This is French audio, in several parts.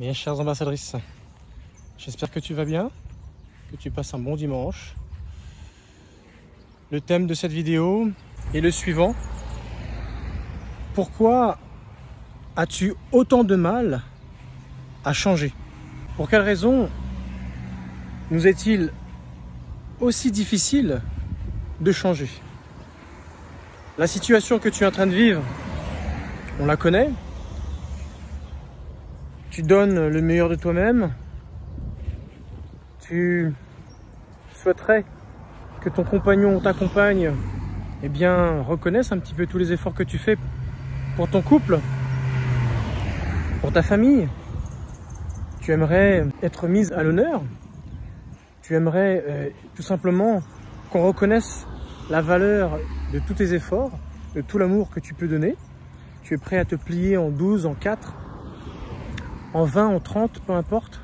Mes chères ambassadrices, j'espère que tu vas bien, que tu passes un bon dimanche. Le thème de cette vidéo est le suivant. Pourquoi as-tu autant de mal à changer? Pour quelle raison nous est-il aussi difficile de changer? La situation que tu es en train de vivre, on la connaît. Tu donnes le meilleur de toi-même. Tu souhaiterais que ton compagnon ou ta compagne reconnaisse un petit peu tous les efforts que tu fais pour ton couple, pour ta famille. Tu aimerais être mise à l'honneur. Tu aimerais tout simplement qu'on reconnaisse la valeur de tous tes efforts, de tout l'amour que tu peux donner. Tu es prêt à te plier en 12, en 4, en 20, en 30, peu importe,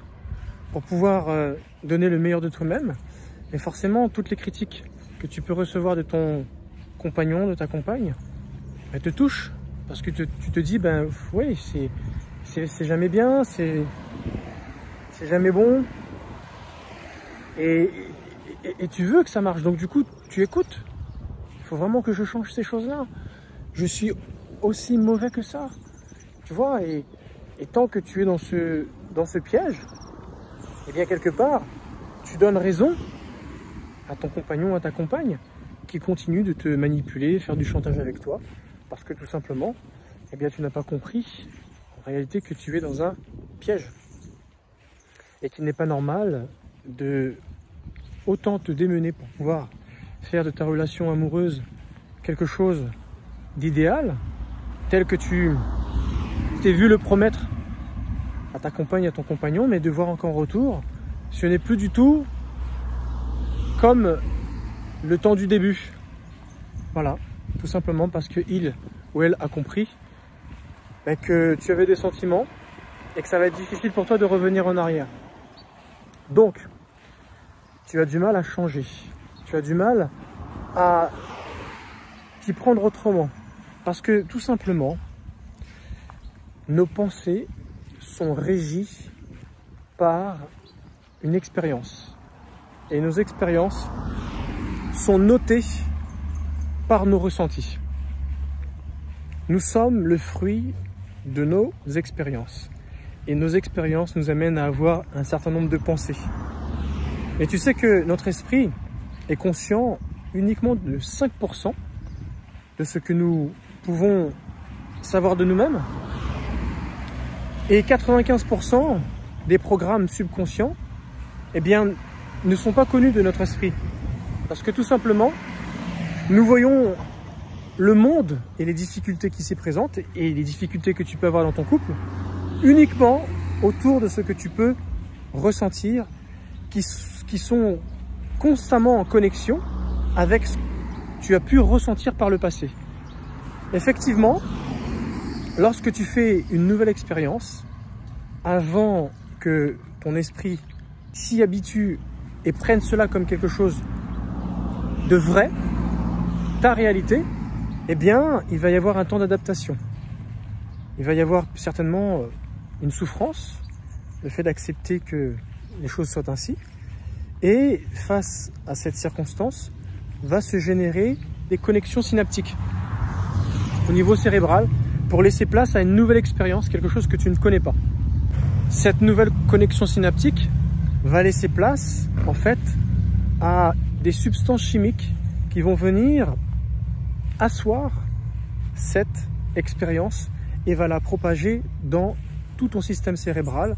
pour pouvoir donner le meilleur de toi-même. Mais forcément, toutes les critiques que tu peux recevoir de ton compagnon, de ta compagne, elles te touchent. Parce que tu te dis, oui, c'est jamais bien, c'est jamais bon. Et tu veux que ça marche. Donc du coup, tu écoutes. Il faut vraiment que je change ces choses-là. Je suis aussi mauvais que ça. Tu vois, et tant que tu es dans ce piège, eh bien quelque part, tu donnes raison à ton compagnon, à ta compagne, qui continue de te manipuler, faire du chantage avec toi, parce que tout simplement, eh bien tu n'as pas compris en réalité que tu es dans un piège. Et qu'il n'est pas normal de autant te démener pour pouvoir faire de ta relation amoureuse quelque chose d'idéal, tel que tu t'es vu le promettre à ta compagne, à ton compagnon, mais de voir encore en retour, ce n'est plus du tout comme le temps du début. Voilà, tout simplement parce que il ou elle a compris que tu avais des sentiments et que ça va être difficile pour toi de revenir en arrière. Donc, tu as du mal à changer. Tu as du mal à t'y prendre autrement. Parce que tout simplement, nos pensées sont régies par une expérience. Et nos expériences sont notées par nos ressentis. Nous sommes le fruit de nos expériences. Et nos expériences nous amènent à avoir un certain nombre de pensées. Et tu sais que notre esprit est conscient uniquement de 5% de ce que nous pouvons savoir de nous-mêmes. Et 95% des programmes subconscients, ne sont pas connus de notre esprit. Parce que tout simplement, nous voyons le monde et les difficultés qui s'y présentent et les difficultés que tu peux avoir dans ton couple uniquement autour de ce que tu peux ressentir, qui sont constamment en connexion avec ce que tu as pu ressentir par le passé. Effectivement, lorsque tu fais une nouvelle expérience, avant que ton esprit s'y habitue et prenne cela comme quelque chose de vrai, ta réalité, il va y avoir un temps d'adaptation. Il va y avoir certainement une souffrance, le fait d'accepter que les choses soient ainsi. Et face à cette circonstance, va se générer des connexions synaptiques au niveau cérébral pour laisser place à une nouvelle expérience, quelque chose que tu ne connais pas. Cette nouvelle connexion synaptique va laisser place, en fait, à des substances chimiques qui vont venir asseoir cette expérience et va la propager dans tout ton système cérébral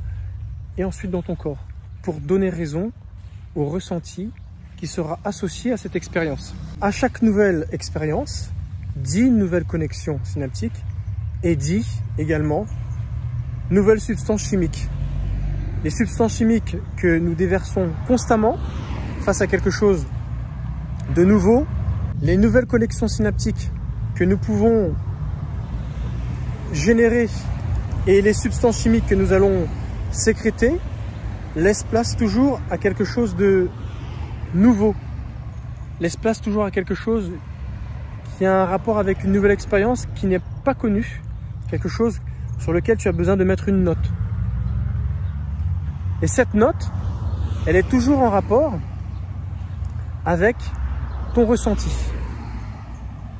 et ensuite dans ton corps pour donner raison au ressenti qui sera associé à cette expérience. À chaque nouvelle expérience, dit une nouvelle connexion synaptique et dit également nouvelles substances chimiques. Les substances chimiques que nous déversons constamment face à quelque chose de nouveau, les nouvelles connexions synaptiques que nous pouvons générer et les substances chimiques que nous allons sécréter laissent place toujours à quelque chose de nouveau, laissent place toujours à quelque chose qui a un rapport avec une nouvelle expérience qui n'est pas connue, quelque chose sur lequel tu as besoin de mettre une note. Et cette note, elle est toujours en rapport avec ton ressenti.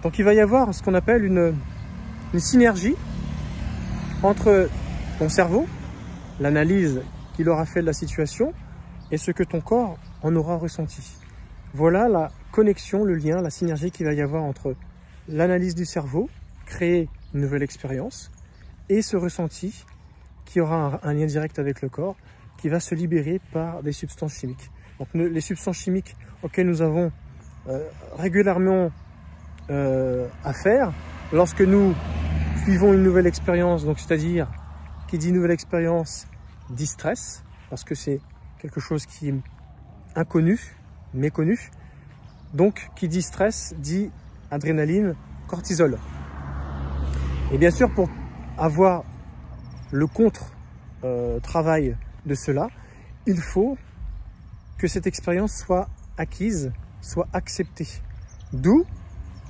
Donc il va y avoir ce qu'on appelle une synergie entre ton cerveau, l'analyse qu'il aura fait de la situation, et ce que ton corps en aura ressenti. Voilà la connexion, le lien, la synergie qu'il va y avoir entre l'analyse du cerveau, créer une nouvelle expérience, et ce ressenti qui aura un lien direct avec le corps, qui va se libérer par des substances chimiques. Donc les substances chimiques auxquelles nous avons régulièrement affaire, lorsque nous vivons une nouvelle expérience, donc c'est-à-dire, qui dit nouvelle expérience, dit stress, parce que c'est quelque chose qui est inconnu, méconnu. Donc, qui dit stress, dit adrénaline, cortisol. Et bien sûr, pour avoir le contre-travail de cela, il faut que cette expérience soit acquise, soit acceptée. D'où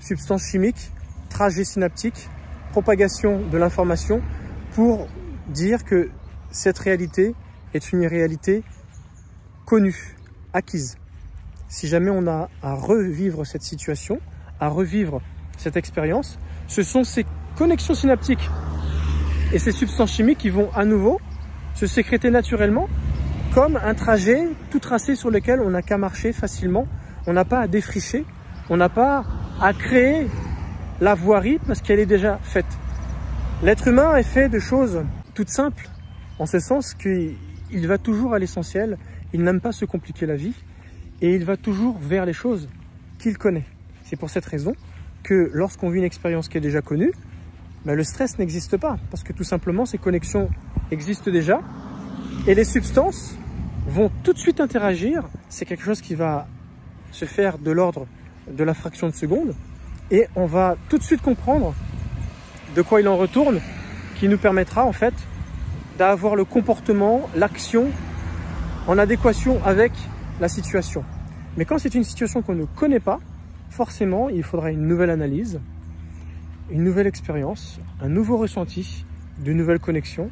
substances chimiques, trajet synaptique, propagation de l'information pour dire que cette réalité est une réalité connue, acquise. Si jamais on a à revivre cette situation, à revivre cette expérience, ce sont ces connexions synaptiques et ces substances chimiques qui vont à nouveau se sécréter naturellement comme un trajet tout tracé sur lequel on n'a qu'à marcher facilement. On n'a pas à défricher, on n'a pas à créer la voirie parce qu'elle est déjà faite. L'être humain est fait de choses toutes simples, en ce sens qu'il va toujours à l'essentiel, il n'aime pas se compliquer la vie et il va toujours vers les choses qu'il connaît. C'est pour cette raison que lorsqu'on vit une expérience qui est déjà connue, le stress n'existe pas parce que tout simplement ces connexions existent déjà et les substances vont tout de suite interagir. C'est quelque chose qui va se faire de l'ordre de la fraction de seconde et on va tout de suite comprendre de quoi il en retourne, qui nous permettra en fait d'avoir le comportement, l'action en adéquation avec la situation. Mais quand c'est une situation qu'on ne connaît pas, forcément il faudra une nouvelle analyse, une nouvelle expérience, un nouveau ressenti, de nouvelles connexions,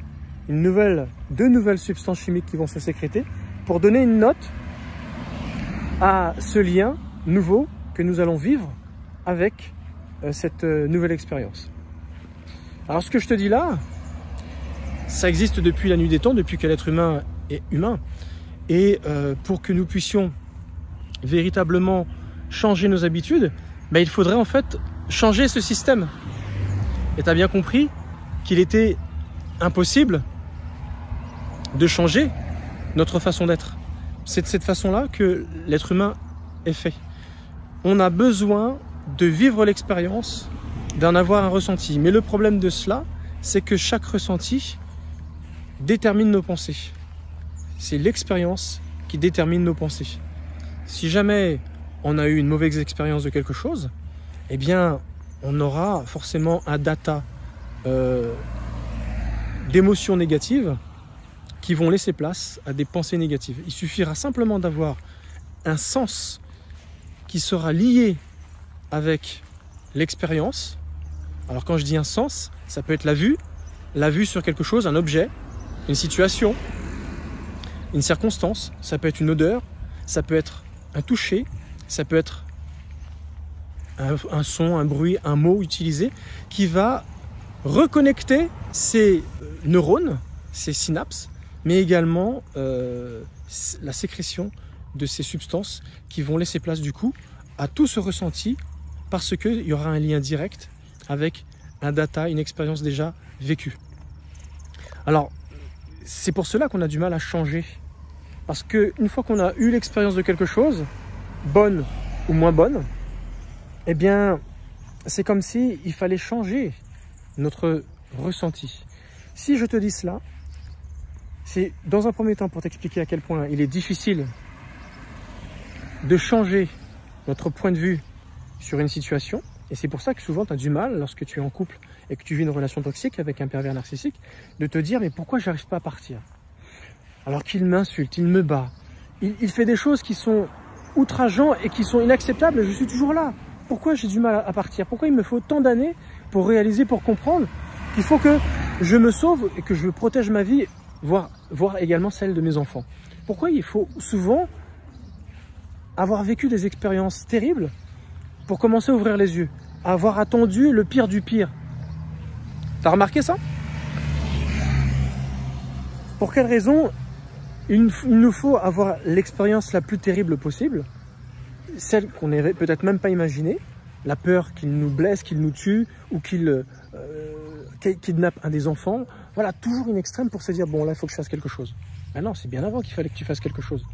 de nouvelles substances chimiques qui vont se sécréter pour donner une note à ce lien nouveau que nous allons vivre avec cette nouvelle expérience. Alors ce que je te dis là, ça existe depuis la nuit des temps, depuis que l'être humain est humain. Et pour que nous puissions véritablement changer nos habitudes, il faudrait en fait changer ce système. Et tu as bien compris qu'il était impossible de changer notre façon d'être. C'est de cette façon-là que l'être humain est fait. On a besoin de vivre l'expérience, d'en avoir un ressenti. Mais le problème de cela, c'est que chaque ressenti détermine nos pensées. C'est l'expérience qui détermine nos pensées. Si jamais on a eu une mauvaise expérience de quelque chose, eh bien, on aura forcément un data d'émotions négatives qui vont laisser place à des pensées négatives. Il suffira simplement d'avoir un sens qui sera lié avec l'expérience. Alors quand je dis un sens, ça peut être la vue sur quelque chose, un objet, une situation, une circonstance, ça peut être une odeur, ça peut être un toucher, ça peut être un son, un bruit, un mot utilisé qui va reconnecter ces neurones, ces synapses, mais également la sécrétion de ces substances qui vont laisser place du coup à tout ce ressenti parce qu'il y aura un lien direct avec un data, une expérience déjà vécue. Alors, c'est pour cela qu'on a du mal à changer. Parce qu'une fois qu'on a eu l'expérience de quelque chose, bonne ou moins bonne, eh bien, c'est comme s'il fallait changer notre ressenti. Si je te dis cela, c'est dans un premier temps pour t'expliquer à quel point il est difficile de changer notre point de vue sur une situation. Et c'est pour ça que souvent tu as du mal, lorsque tu es en couple et que tu vis une relation toxique avec un pervers narcissique, de te dire mais pourquoi j'arrive pas à partir? Alors qu'il m'insulte, il me bat, il fait des choses qui sont outrageantes et qui sont inacceptables, je suis toujours là. Pourquoi j'ai du mal à partir? Pourquoi il me faut tant d'années pour réaliser, pour comprendre qu'il faut que je me sauve et que je protège ma vie, voire voire également celle de mes enfants. Pourquoi il faut souvent avoir vécu des expériences terribles pour commencer à ouvrir les yeux, avoir attendu le pire du pire? T'as remarqué ça? Pour quelle raison il nous faut avoir l'expérience la plus terrible possible, celle qu'on n'avait peut-être même pas imaginée, la peur qu'il nous blesse, qu'il nous tue ou qu'il kidnappe un des enfants. Voilà, toujours une extrême pour se dire, bon là, il faut que je fasse quelque chose. Ben non, c'est bien avant qu'il fallait que tu fasses quelque chose.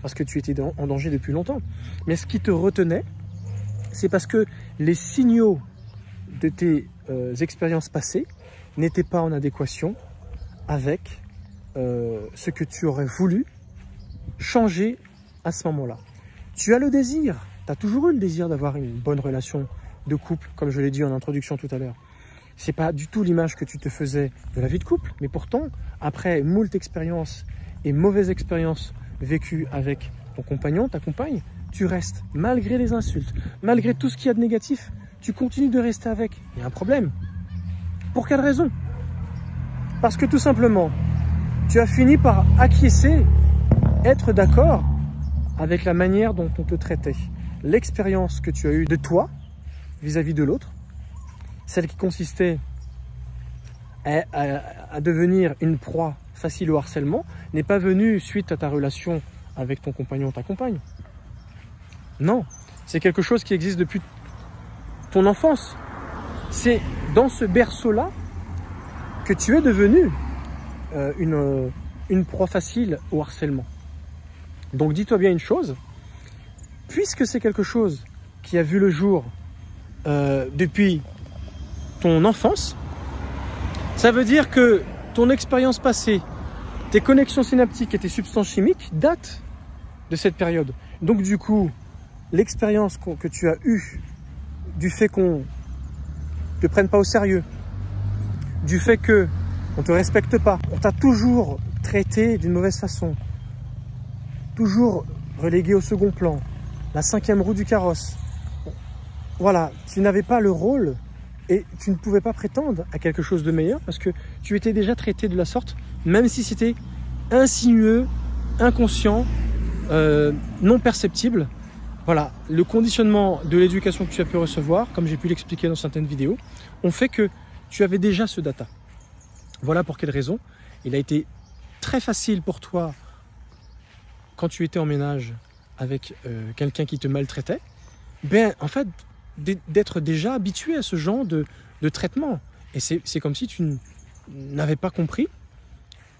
Parce que tu étais en danger depuis longtemps. Mais ce qui te retenait, c'est parce que les signaux de tes expériences passées n'étaient pas en adéquation avec ce que tu aurais voulu changer à ce moment-là. Tu as le désir, tu as toujours eu le désir d'avoir une bonne relation de couple, comme je l'ai dit en introduction tout à l'heure. C'est pas du tout l'image que tu te faisais de la vie de couple, mais pourtant, après moult expériences et mauvaises expériences vécues avec ton compagnon, ta compagne, tu restes, malgré les insultes, malgré tout ce qu'il y a de négatif, tu continues de rester avec. Il y a un problème. Pour quelle raison? Parce que tout simplement, tu as fini par acquiescer, être d'accord avec la manière dont on te traitait. L'expérience que tu as eue de toi vis-à-vis de l'autre, celle qui consistait à devenir une proie facile au harcèlement, n'est pas venue suite à ta relation avec ton compagnon ou ta compagne. Non, c'est quelque chose qui existe depuis ton enfance. C'est dans ce berceau-là que tu es devenu une proie facile au harcèlement. Donc dis-toi bien une chose, puisque c'est quelque chose qui a vu le jour depuis ton enfance, ça veut dire que ton expérience passée, tes connexions synaptiques et tes substances chimiques datent de cette période. Donc du coup, l'expérience que tu as eue du fait qu'on ne te prenne pas au sérieux, du fait qu'on ne te respecte pas, on t'a toujours traité d'une mauvaise façon, toujours relégué au second plan, la cinquième roue du carrosse. Voilà, tu n'avais pas le rôle et tu ne pouvais pas prétendre à quelque chose de meilleur parce que tu étais déjà traité de la sorte, même si c'était insinueux, inconscient, non perceptible. Voilà, le conditionnement de l'éducation que tu as pu recevoir, comme j'ai pu l'expliquer dans certaines vidéos, ont fait que tu avais déjà ce data. Voilà pour quelle raison il a été très facile pour toi, quand tu étais en ménage avec quelqu'un qui te maltraitait, ben, en fait, d'être déjà habitué à ce genre de traitement. Et c'est comme si tu n'avais pas compris,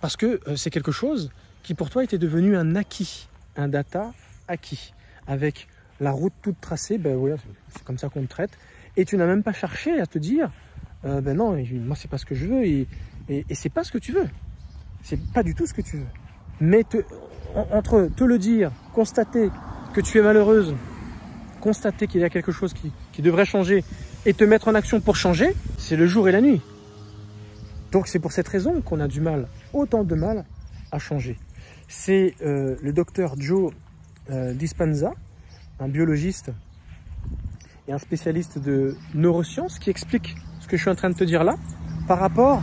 parce que c'est quelque chose qui pour toi était devenu un acquis, un data acquis, avec la route toute tracée, ben voilà, c'est comme ça qu'on te traite, et tu n'as même pas cherché à te dire, ben non, moi c'est pas ce que je veux, et c'est pas ce que tu veux, c'est pas du tout ce que tu veux. Mais entre te le dire, constater que tu es malheureuse, constater qu'il y a quelque chose qui devrait changer, et te mettre en action pour changer, c'est le jour et la nuit. Donc c'est pour cette raison qu'on a du mal, autant de mal à changer. C'est le docteur Joe Dispenza, un biologiste et un spécialiste de neurosciences, qui explique ce que je suis en train de te dire là par rapport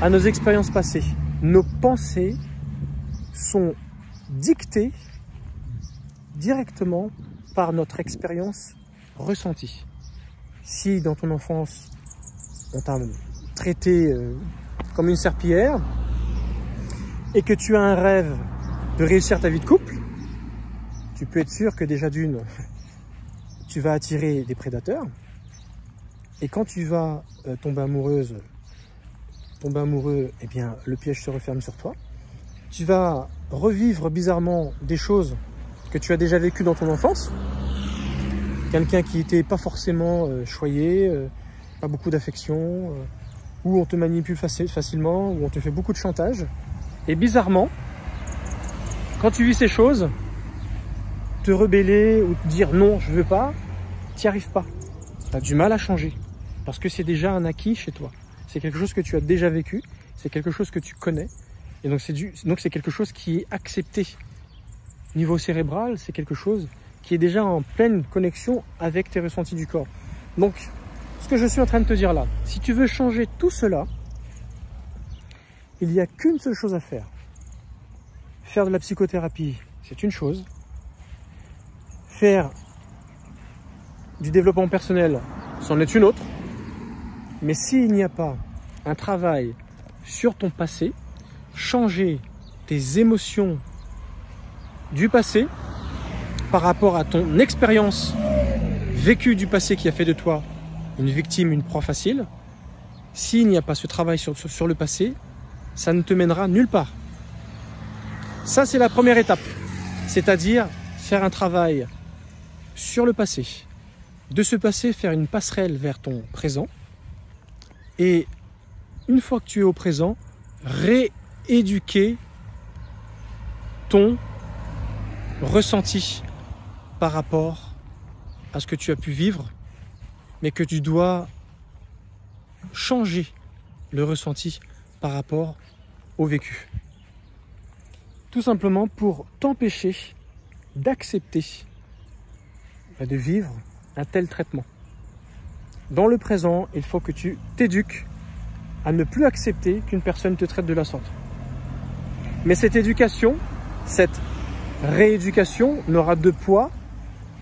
à nos expériences passées. Nos pensées sont dictées directement par notre expérience ressentie. Si dans ton enfance on t'a traité comme une serpillière et que tu as un rêve de réussir ta vie de couple, tu peux être sûr que déjà d'une, tu vas attirer des prédateurs, et quand tu vas tomber amoureux, eh bien le piège se referme sur toi. Tu vas revivre bizarrement des choses que tu as déjà vécues dans ton enfance. Quelqu'un qui n'était pas forcément choyé, pas beaucoup d'affection, où on te manipule facilement, où on te fait beaucoup de chantage. Et bizarrement, quand tu vis ces choses, te rebeller ou te dire non, je veux pas, tu n'y arrives pas. Tu as du mal à changer parce que c'est déjà un acquis chez toi. C'est quelque chose que tu as déjà vécu, c'est quelque chose que tu connais, et donc c'est quelque chose qui est accepté. Niveau cérébral, c'est quelque chose qui est déjà en pleine connexion avec tes ressentis du corps. Donc, ce que je suis en train de te dire là, si tu veux changer tout cela, il n'y a qu'une seule chose à faire. Faire de la psychothérapie, c'est une chose. Faire du développement personnel, c'en est une autre. Mais s'il n'y a pas un travail sur ton passé, changer tes émotions du passé par rapport à ton expérience vécue du passé qui a fait de toi une victime, une proie facile, s'il n'y a pas ce travail sur le passé, ça ne te mènera nulle part. Ça, c'est la première étape, c'est-à-dire faire un travail sur le passé. De ce passé, faire une passerelle vers ton présent. Et une fois que tu es au présent, rééduquer ton ressenti par rapport à ce que tu as pu vivre, mais que tu dois changer le ressenti par rapport au vécu. Tout simplement pour t'empêcher d'accepter de vivre un tel traitement. Dans le présent, il faut que tu t'éduques à ne plus accepter qu'une personne te traite de la sorte. Mais cette éducation, cette rééducation n'aura de poids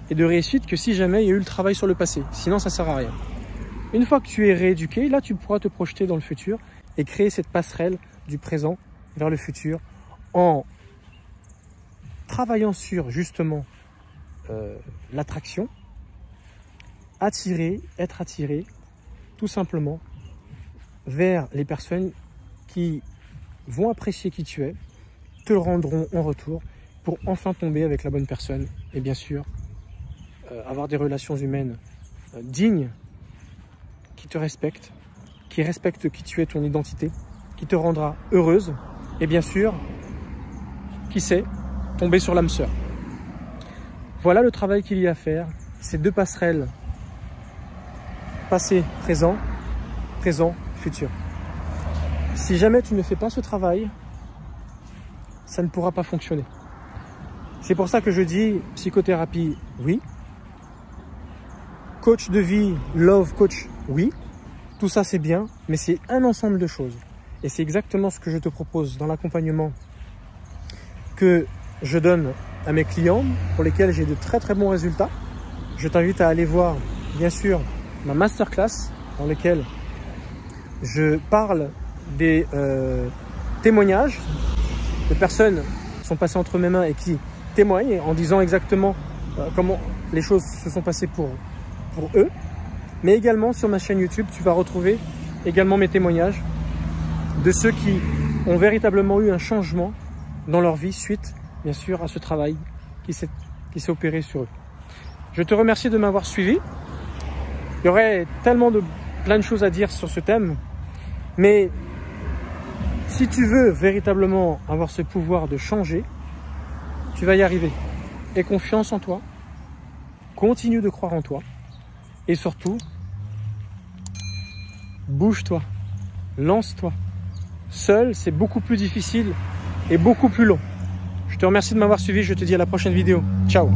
et de réussite que si jamais il y a eu le travail sur le passé. Sinon, ça ne sert à rien. Une fois que tu es rééduqué, là, tu pourras te projeter dans le futur et créer cette passerelle du présent vers le futur en travaillant sur justement l'attraction, être attiré tout simplement vers les personnes qui vont apprécier qui tu es, te le rendront en retour pour enfin tomber avec la bonne personne et bien sûr avoir des relations humaines dignes, qui te respectent, qui respectent qui tu es, ton identité, qui te rendra heureuse et bien sûr, qui sait, tomber sur l'âme sœur. Voilà le travail qu'il y a à faire, ces deux passerelles, passé, présent, présent, futur. Si jamais tu ne fais pas ce travail, ça ne pourra pas fonctionner. C'est pour ça que je dis psychothérapie, oui. Coach de vie, love coach, oui. Tout ça c'est bien, mais c'est un ensemble de choses. Et c'est exactement ce que je te propose dans l'accompagnement que je donne à mes clients, pour lesquels j'ai de très très bons résultats. Je t'invite à aller voir, bien sûr, ma masterclass, dans laquelle je parle des témoignages de personnes qui sont passées entre mes mains et qui témoignent en disant exactement comment les choses se sont passées pour eux. Mais également sur ma chaîne YouTube, tu vas retrouver également mes témoignages de ceux qui ont véritablement eu un changement dans leur vie suite, bien sûr, à ce travail qui s'est opéré sur eux. Je te remercie de m'avoir suivi. Il y aurait tellement plein de choses à dire sur ce thème, mais si tu veux véritablement avoir ce pouvoir de changer, tu vas y arriver. Aie confiance en toi, continue de croire en toi, et surtout, bouge-toi, lance-toi. Seul, c'est beaucoup plus difficile et beaucoup plus long. Je te remercie de m'avoir suivi, je te dis à la prochaine vidéo. Ciao!